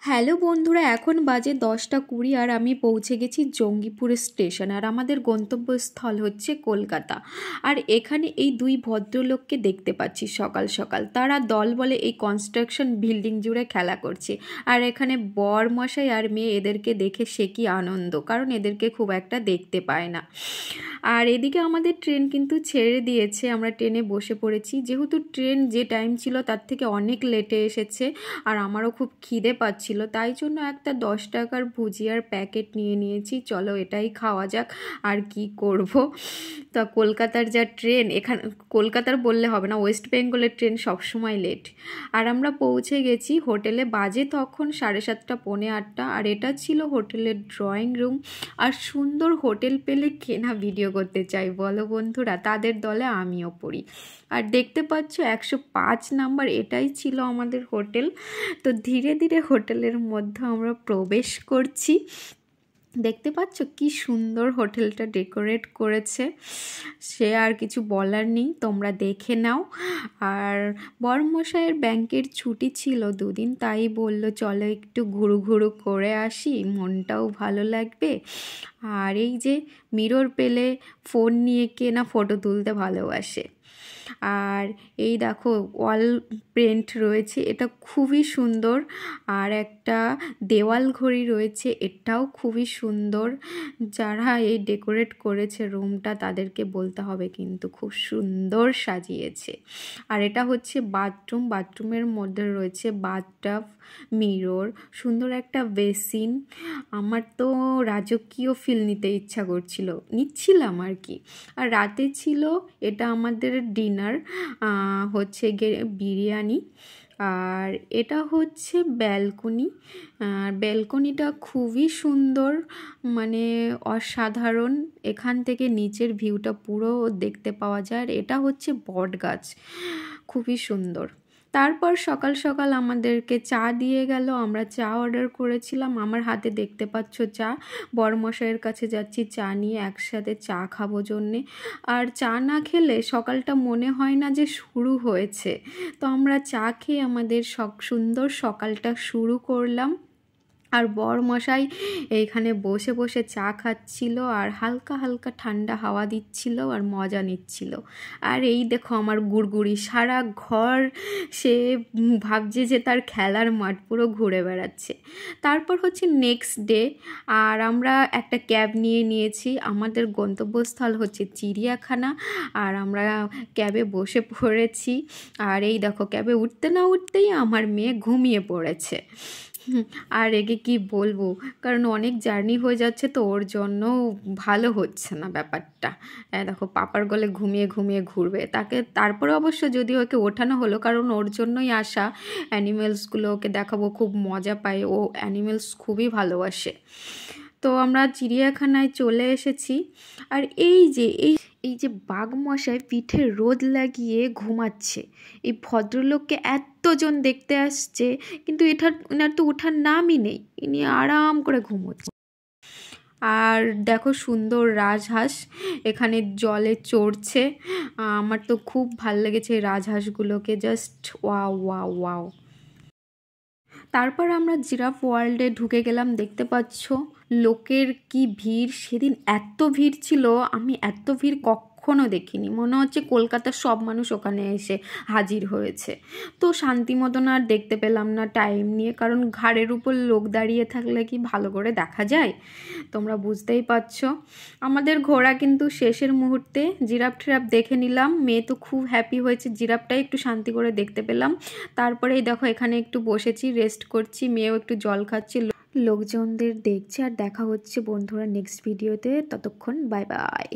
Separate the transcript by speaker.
Speaker 1: Hello বন্ধুরা, এখন বাজে 10টা 20 আর আমি পৌঁছে গেছি জঙ্গিপুর স্টেশন। আর আমাদের গন্তব্যস্থল হচ্ছে কলকাতা। আর এখানে এই দুই ভদ্রলোককে দেখতে পাচ্ছি সকাল সকাল। তারা দল বলে এই কনস্ট্রাকশন বিল্ডিং জুড়ে খেলা করছে। আর এখানে বর মশাই আর মেয়ে, এদেরকে দেখে সে কি আনন্দ, কারণ এদেরকে খুব একটা দেখতে পায় না। আর এদিকে আমাদের ট্রেন কিন্তু ছেড়ে দিয়েছে, আমরা ট্রেনে বসে পড়েছি। যেহেতু ট্রেন যে টাইম ছিল তার থেকে অনেক লেটে এসেছে, আর আমারও খুব খিদে পাচ্ছিল, তাই জন্য একটা 10 টাকার ভুজিয়ার প্যাকেট নিয়ে নিয়েছি। চলো এটাই খাওয়া যাক, আর কি করব। তা কলকাতার যা ট্রেন, এখানে কলকাতার বললে হবে না, ওয়েস্ট বেঙ্গলের ট্রেন সবসময় লেট। আর আমরা পৌঁছে গেছি হোটেলে, বাজে তখন 7:30 পৌনে 8টা। আর এটা ছিল হোটেলের ড্রয়িং রুম। আর সুন্দর হোটেল পেলে কেনা ভিডিও করতে চাই বলো বন্ধুরা, তাদের দলে আমিও পড়ি। আর দেখতে পাচ্ছ 105 নাম্বার, এটাই ছিল আমাদের হোটেল। তো ধীরে ধীরে হোটেলের মধ্যে আমরা প্রবেশ করছি। দেখতে পাচ্ছ কি সুন্দর হোটেলটা ডেকোরেট করেছে, সে আর কিছু বলার নেই, তোমরা দেখে নাও। আর বরমশাইয়ের ব্যাংকের ছুটি ছিল 2 দিন, তাই বলল চলো একটু ঘুরু ঘুরু করে আসি, মনটাও ভালো লাগবে। আর এই যে মিরর পেলে ফোন নিয়ে কে না ফটো তুলতে ভালোবাসে। আর এই দেখো ওয়াল পেন্ট রয়েছে, এটা খুবই সুন্দর। আর একটা দেওয়াল ঘড়ি রয়েছে, এটাও খুবই সুন্দর। যারা এই ডেকোরেট করেছে রুমটা তাদেরকে বলতে হবে, কিন্তু খুব সুন্দর সাজিয়েছে। আর এটা হচ্ছে বাথরুম, বাথরুমের মধ্যে রয়েছে বাথটাব, মিরর, সুন্দর একটা বেসিন। আমার তো রাজকীয় ফিল নিতে ইচ্ছা করছিল, নিচ্ছিলাম আর কি। আর রাতে ছিল এটা আমাদের ডিনার, হচ্ছে বিরিয়ানি। আর এটা হচ্ছে ব্যালকনি। আর ব্যালকনিটা খুবই সুন্দর, মানে অসাধারণ। এখান থেকে নিচের ভিউটা পুরো দেখতে পাওয়া যায়। আর এটা হচ্ছে বট গাছ, খুবই সুন্দর। তারপর সকাল সকাল আমাদেরকে চা দিয়ে গেল, আমরা চা অর্ডার করেছিলাম। আমার হাতে দেখতে পাচ্ছ চা। বরমশাইয়ের কাছে যাচ্ছি চা নিয়ে, একসাথে চা খাবো জন্যে। আর চা না খেলে সকালটা মনে হয় না যে শুরু হয়েছে। তো আমরা চা খেয়ে আমাদের সুন্দর সকালটা শুরু করলাম। আর বরমশাই এইখানে বসে বসে চা খাচ্ছিল, আর হালকা হালকা ঠান্ডা হাওয়া দিচ্ছিল, আর মজা নিচ্ছিল। আর এই দেখো আমার গুড়গুড়ি সারা ঘর, সে ভাবছে যে তার খেলার মাঠ পুরো ঘুরে বেড়াচ্ছে। তারপর হচ্ছে নেক্সট ডে, আর আমরা একটা ক্যাব নিয়ে নিয়েছি। আমাদের গন্তব্যস্থল হচ্ছে চিড়িয়াখানা। আর আমরা ক্যাবে বসে পড়েছি। আর এই দেখো ক্যাবে উঠতে না উঠতেই আমার মেয়ে ঘুমিয়ে পড়েছে। আর একে কি বলবো, কারণ অনেক জার্নি হয়ে যাচ্ছে, তো ওর জন্য ভালো হচ্ছে না ব্যাপারটা। দেখো পাপার গলে ঘুমিয়ে ঘুমিয়ে ঘুরবে তাকে। তারপরে অবশ্য যদি ওকে ওঠানো হলো, কারণ ওর জন্যই আসা। অ্যানিমেলসগুলো ওকে দেখাবো, খুব মজা পায় ও, অ্যানিমেলস খুবই ভালোবাসে। তো আমরা চিড়িয়াখানায় চলে এসেছি। আর এই যে বাঘমশাই পিঠে রোদ লাগিয়ে ঘুমাচ্ছে, এই ভদ্রলোককে এতজন দেখতে আসছে, কিন্তু এনার তো ওঠার নামই নেই, ইনি আরাম করে ঘুমোচ্ছে। আর দেখো সুন্দর রাজহাঁস এখানে জলে চড়ছে। আমার তো খুব ভাল লেগেছে এই রাজহাঁসগুলোকে, জাস্ট ওয়াও ওয়াও ওয়াও। তারপর আমরা জিরাফ ওয়ার্ল্ডে ঢুকে গেলাম। দেখতে পাচ্ছ লোকের কি ভিড়, সেদিন এত ভিড় ছিল, আমি এত ভিড় কখনো দেখিনি। মনে হচ্ছে কলকাতার সব মানুষ ওখানে এসে হাজির হয়েছে। তো শান্তি মতন আর দেখতে পেলাম না টাইম নিয়ে, কারণ ঘাড়ের উপর লোক দাঁড়িয়ে থাকলে কি ভালো করে দেখা যায়, তোমরা বুঝতেই পারছো। আমাদের ঘোরা কিন্তু শেষের মুহূর্তে, জিরাফ টিরাফ দেখে নিলাম, মেয়ে তো খুব হ্যাপি হয়েছে, জিরাফটাই একটু শান্তি করে দেখতে পেলাম। তারপরেই দেখো এখানে একটু বসেছি, রেস্ট করছি, মেয়েও একটু জল খাচ্ছি, লোকজনদের দেখছে। আর দেখা হচ্ছে বন্ধুরা নেক্সট ভিডিওতে, ততক্ষণ বাই বাই।